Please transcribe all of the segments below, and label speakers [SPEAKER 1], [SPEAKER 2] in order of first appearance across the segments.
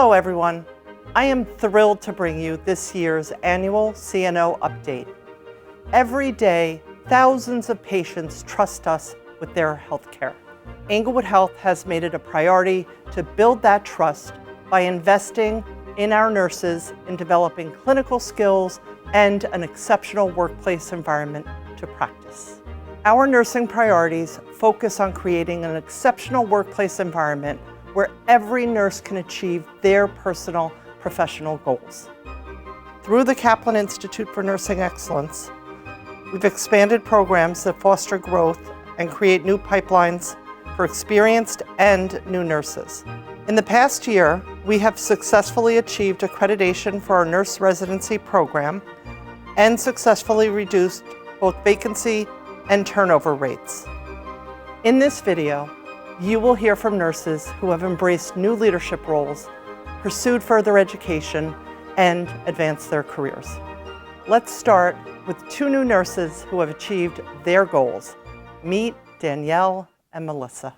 [SPEAKER 1] Hello everyone. I am thrilled to bring you this year's annual CNO update. Every day, thousands of patients trust us with their health care. Englewood Health has made it a priority to build that trust by investing in our nurses in developing clinical skills and an exceptional workplace environment to practice. Our nursing priorities focus on creating an exceptional workplace environment where every nurse can achieve their personal professional goals. Through the Kaplan Institute for Nursing Excellence, we've expanded programs that foster growth and create new pipelines for experienced and new nurses. In the past year, we have successfully achieved accreditation for our nurse residency program and successfully reduced both vacancy and turnover rates. In this video, you will hear from nurses who have embraced new leadership roles, pursued further education, and advanced their careers. Let's start with two new nurses who have achieved their goals. Meet Danielle and Melissa.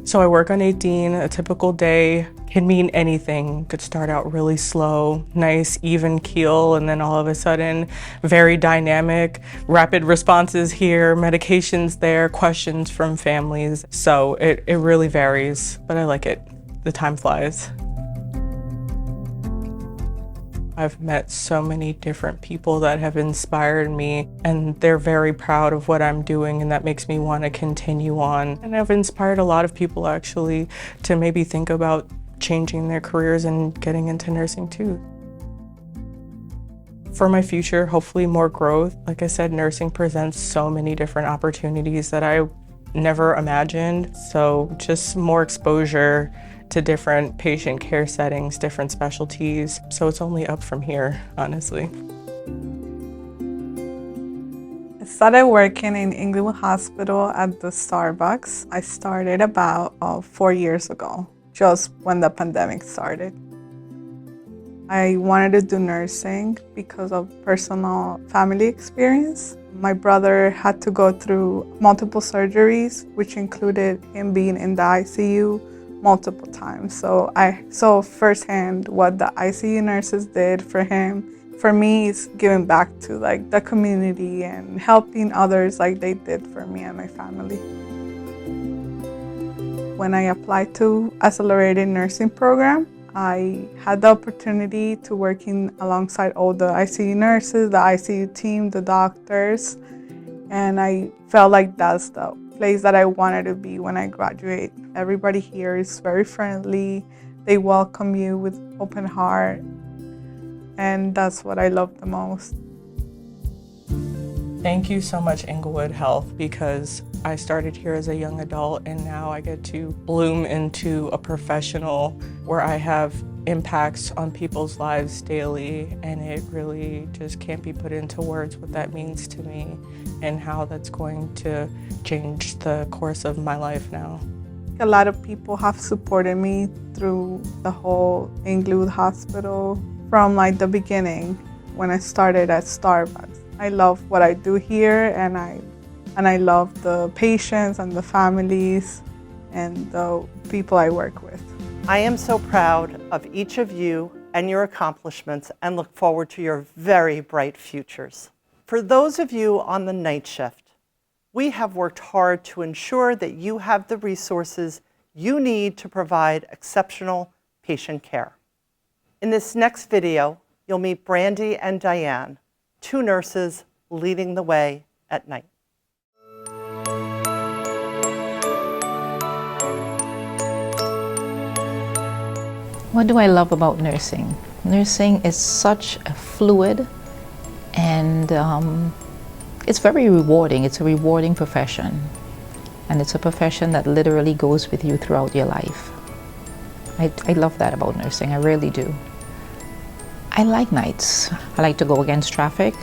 [SPEAKER 2] So I work on 18, a typical day can mean anything. Could start out really slow, nice, even keel, and then all of a sudden, very dynamic, rapid responses here, medications there, questions from families. So it really varies, but I like it. The time flies. I've met so many different people that have inspired me, and they're very proud of what I'm doing, and that makes me want to continue on. And I've inspired a lot of people actually to maybe think about changing their careers and getting into nursing too. For my future, hopefully more growth. Like I said, nursing presents so many different opportunities that I never imagined. So just more exposure to different patient care settings, different specialties. So it's only up from here, honestly.
[SPEAKER 3] I started working in Englewood Hospital at the Starbucks. I started about 4 years ago, just when the pandemic started. I wanted to do nursing because of personal family experience. My brother had to go through multiple surgeries, which included him being in the ICU multiple times. So I saw firsthand what the ICU nurses did for him. For me, it's giving back to the community and helping others like they did for me and my family. When I applied to Accelerated Nursing Program, I had the opportunity to working alongside all the ICU nurses, the ICU team, the doctors, and I felt like that's the place that I wanted to be when I graduate. Everybody here is very friendly. They welcome you with open heart, and that's what I love the most.
[SPEAKER 2] Thank you so much, Englewood Health, because I started here as a young adult and now I get to bloom into a professional where I have impacts on people's lives daily, and it really just can't be put into words what that means to me and how that's going to change the course of my life now.
[SPEAKER 3] A lot of people have supported me through the whole Englewood Hospital from the beginning when I started at Starbucks. I love what I do here, and I love the patients and the families and the people I work with.
[SPEAKER 1] I am so proud of each of you and your accomplishments and look forward to your very bright futures. For those of you on the night shift, we have worked hard to ensure that you have the resources you need to provide exceptional patient care. In this next video, you'll meet Brandy and Diane, two nurses leading the way at night.
[SPEAKER 4] What do I love about nursing? Nursing is such a fluid and it's very rewarding. It's a rewarding profession, and it's a profession that literally goes with you throughout your life. I love that about nursing, I really do. I like nights. I like to go against traffic,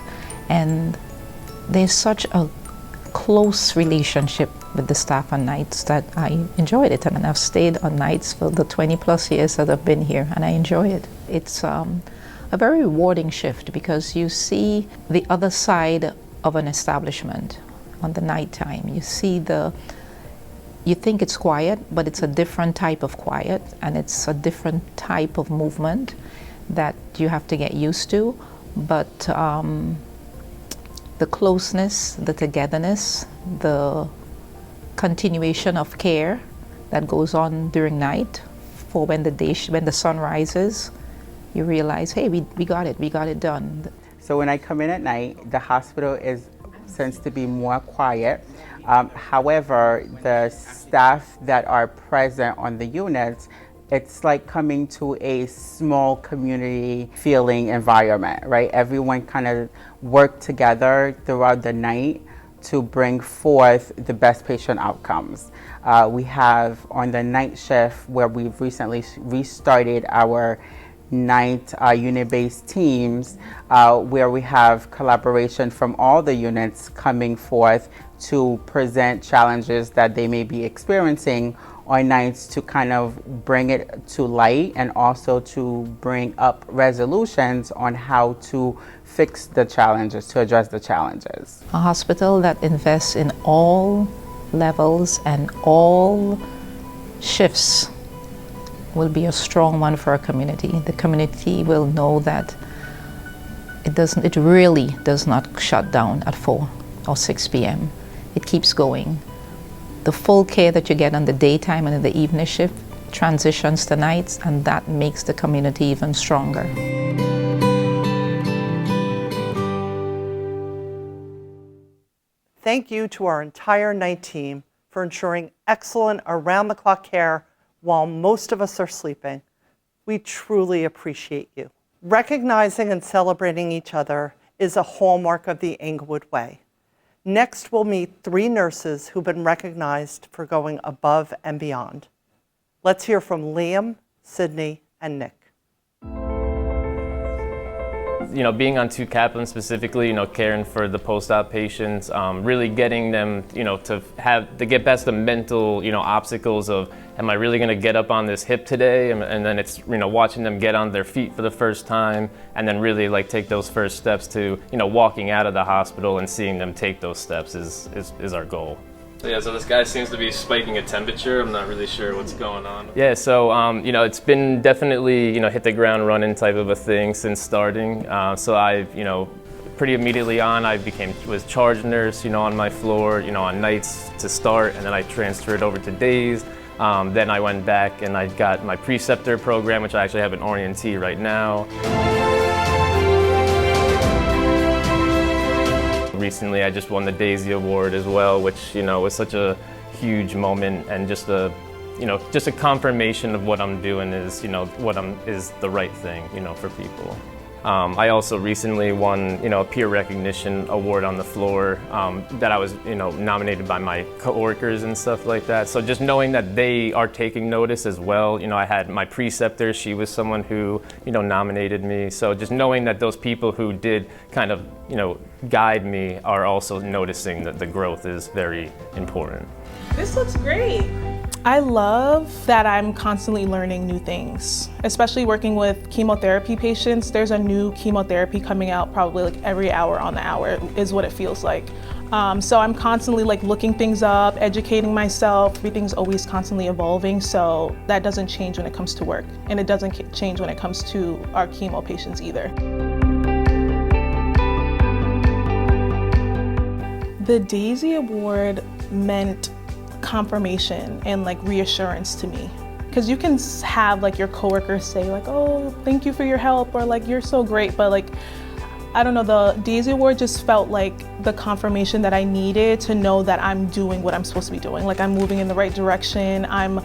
[SPEAKER 4] and there's such a close relationship with the staff on nights that I enjoyed it. And I've stayed on nights for the 20+ years that I've been here, and I enjoy it. It's a very rewarding shift because you see the other side of an establishment on the nighttime. You see the you think it's quiet, but it's a different type of quiet, and it's a different type of movement that you have to get used to. But the closeness, the togetherness, the continuation of care that goes on during night, for when the sun rises, you realize, hey, we got it done.
[SPEAKER 5] So when I come in at night, the hospital tends to be more quiet. However, the staff that are present on the units, it's like coming to a small community feeling environment, right? Everyone kind of work together throughout the night to bring forth the best patient outcomes. We have on the night shift, where we've recently restarted our night unit-based teams, where we have collaboration from all the units coming forth to present challenges that they may be experiencing on nights, to kind of bring it to light and also to bring up resolutions on how to fix the challenges, to address the challenges.
[SPEAKER 4] A hospital that invests in all levels and all shifts will be a strong one for our community. The community will know that it really does not shut down at 4 or 6 p.m. It keeps going. The full care that you get on the daytime and in the evening shift transitions to nights, and that makes the community even stronger.
[SPEAKER 1] Thank you to our entire night team for ensuring excellent around-the-clock care while most of us are sleeping. We truly appreciate you. Recognizing and celebrating each other is a hallmark of the Englewood way. Next, we'll meet 3 nurses who've been recognized for going above and beyond. Let's hear from Liam, Sydney, and Nick.
[SPEAKER 6] Being on 2 Kaplan specifically, caring for the post-op patients, really getting them, to get past the mental, obstacles of, am I really going to get up on this hip today? And then it's, watching them get on their feet for the first time, and then really take those first steps to, walking out of the hospital and seeing them take those steps is our goal. So this guy seems to be spiking a temperature. I'm not really sure what's going on. Yeah, so it's been definitely hit the ground running type of a thing since starting. So I've pretty immediately on I was charge nurse on my floor on nights to start, and then I transferred over to days. Then I went back and I got my preceptor program, which I actually have an orientee right now. Recently, I just won the Daisy Award as well, which was such a huge moment, and just a confirmation of what I'm doing is is the right thing for people. I also recently won a peer recognition award on the floor that I was nominated by my coworkers and stuff like that. So just knowing that they are taking notice as well. I had my preceptor, she was someone who nominated me. So just knowing that those people who did kind of guide me are also noticing that the growth is very important.
[SPEAKER 7] This looks great. I love that I'm constantly learning new things, especially working with chemotherapy patients. There's a new chemotherapy coming out probably every hour on the hour is what it feels like. So I'm constantly looking things up, educating myself. Everything's always constantly evolving, so that doesn't change when it comes to work, and it doesn't change when it comes to our chemo patients either. The Daisy Award meant confirmation and reassurance to me, because you can have your coworkers say oh, thank you for your help, or you're so great, but I don't know, the Daisy Award just felt like the confirmation that I needed to know that I'm doing what I'm supposed to be doing, I'm moving in the right direction. I'm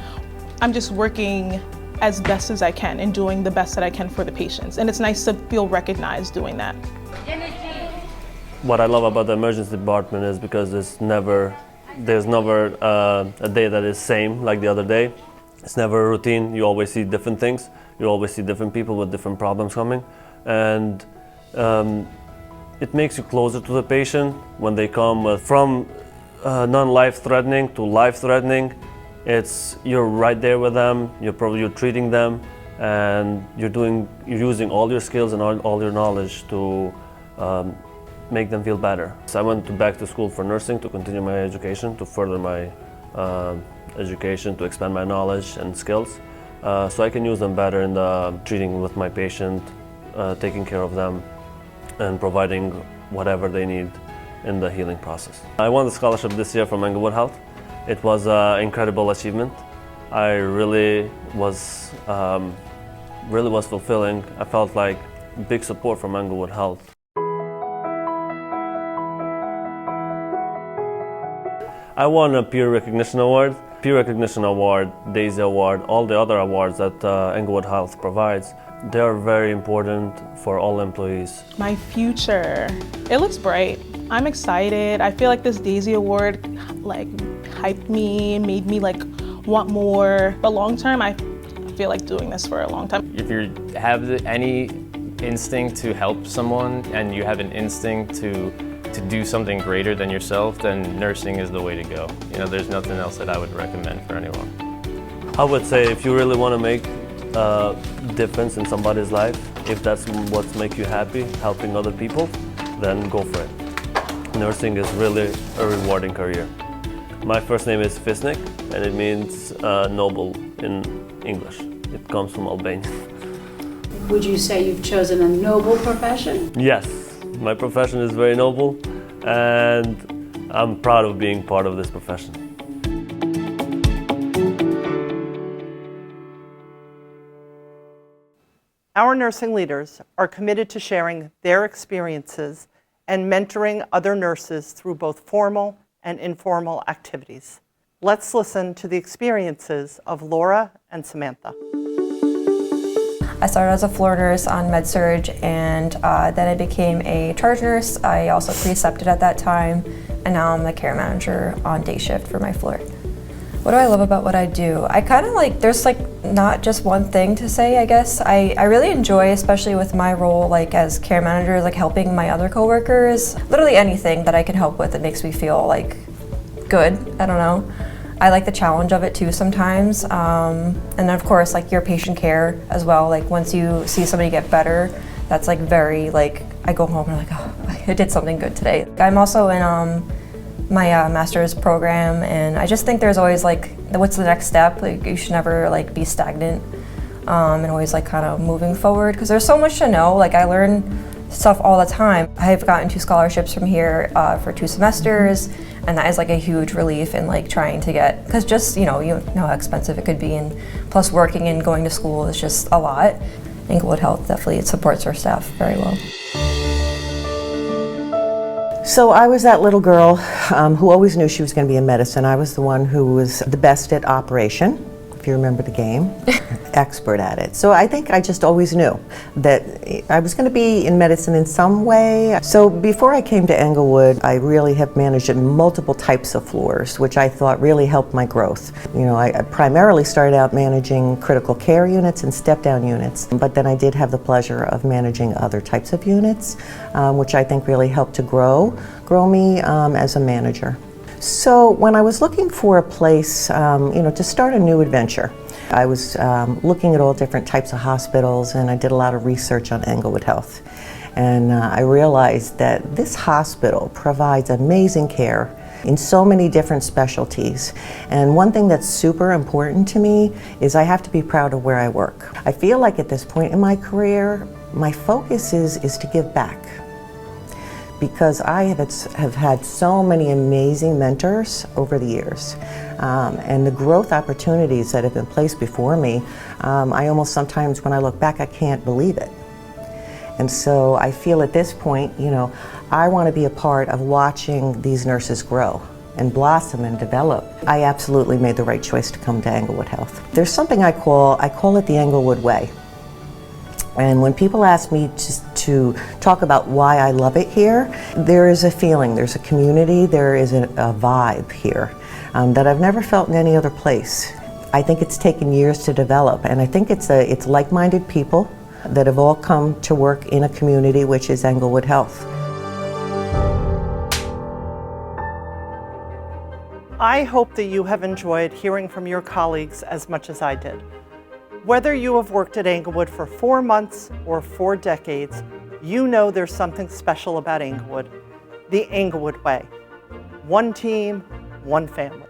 [SPEAKER 7] just working as best as I can and doing the best that I can for the patients, and it's nice to feel recognized doing that.
[SPEAKER 8] What I love about the emergency department is because there's never a day that is same like the other day. It's never a routine. You always see different things. You always see different people with different problems coming, and it makes you closer to the patient when they come from non-life-threatening to life-threatening. You're right there with them. You're treating them, and you're using all your skills and all your knowledge to make them feel better. So I went back to school for nursing to continue my education, to further my education, to expand my knowledge and skills, so I can use them better in the treating with my patient, taking care of them, and providing whatever they need in the healing process. I won the scholarship this year from Englewood Health. It was an incredible achievement. I really was fulfilling. I felt like big support from Englewood Health. I won a peer recognition award. Peer recognition award, Daisy Award, all the other awards that Englewood Health provides, they are very important for all employees.
[SPEAKER 7] My future, it looks bright. I'm excited. I feel like this Daisy Award like hyped me, made me like want more. But long term, I feel like doing this for a long time.
[SPEAKER 6] If you have any instinct to help someone and you have an instinct to do something greater than yourself, then nursing is the way to go. You know, there's nothing else that I would recommend for anyone. I would say if you really want to make a difference in somebody's life, if that's what makes you happy, helping other people, then go for it. Nursing is really a rewarding career. My first name is Fisnik, and it means noble in English. It comes from Albania.
[SPEAKER 9] Would you say you've chosen a noble profession?
[SPEAKER 8] Yes, my profession is very noble, and I'm proud of being part of this profession.
[SPEAKER 1] Our nursing leaders are committed to sharing their experiences and mentoring other nurses through both formal and informal activities. Let's listen to the experiences of Laura and Samantha.
[SPEAKER 10] I started as a floor nurse on med-surg, and then I became a charge nurse. I also precepted at that time, and now I'm the care manager on day shift for my floor. What do I love about what I do? I kind of like, there's like not just one thing to say, I guess. I really enjoy, especially with my role like as care manager, like helping my other coworkers. Literally anything that I can help with that makes me feel like good, I don't know. I like the challenge of it too sometimes. And then of course like your patient care as well. Like once you see somebody get better, that's like very like, I go home and I'm like, oh, I did something good today. I'm also in my master's program, and I just think there's always like, what's the next step? Like you should never like be stagnant and always like kind of moving forward, because there's so much to know. Like I learn stuff all the time. I've gotten 2 scholarships from here for 2 semesters, and that is like a huge relief in like trying to get, because just you know how expensive it could be, and plus working and going to school is just a lot. Englewood Health definitely supports our staff very well.
[SPEAKER 11] So I was that little girl who always knew she was going to be in medicine. I was the one who was the best at operation, if you remember the game, expert at it. So I think I just always knew that I was going to be in medicine in some way. So before I came to Englewood, I really have managed multiple types of floors, which I thought really helped my growth. You know, I primarily started out managing critical care units and step-down units, but then I did have the pleasure of managing other types of units, which I think really helped to grow me as a manager. So when I was looking for a place, you know, to start a new adventure, I was looking at all different types of hospitals, and I did a lot of research on Englewood Health. And I realized that this hospital provides amazing care in so many different specialties. And one thing that's super important to me is I have to be proud of where I work. I feel like at this point in my career, my focus is to give back, because I have had so many amazing mentors over the years. And the growth opportunities that have been placed before me, I almost sometimes, when I look back, I can't believe it. And so I feel at this point, you know, I want to be a part of watching these nurses grow and blossom and develop. I absolutely made the right choice to come to Englewood Health. There's something I call it the Englewood way. And when people ask me to talk about why I love it here, there is a feeling, there's a community, there is a vibe here that I've never felt in any other place. I think it's taken years to develop, and I think it's like-minded people that have all come to work in a community, which is Englewood Health.
[SPEAKER 1] I hope that you have enjoyed hearing from your colleagues as much as I did. Whether you have worked at Englewood for 4 months or 4 decades, you know there's something special about Englewood, the Englewood way. One team, one family.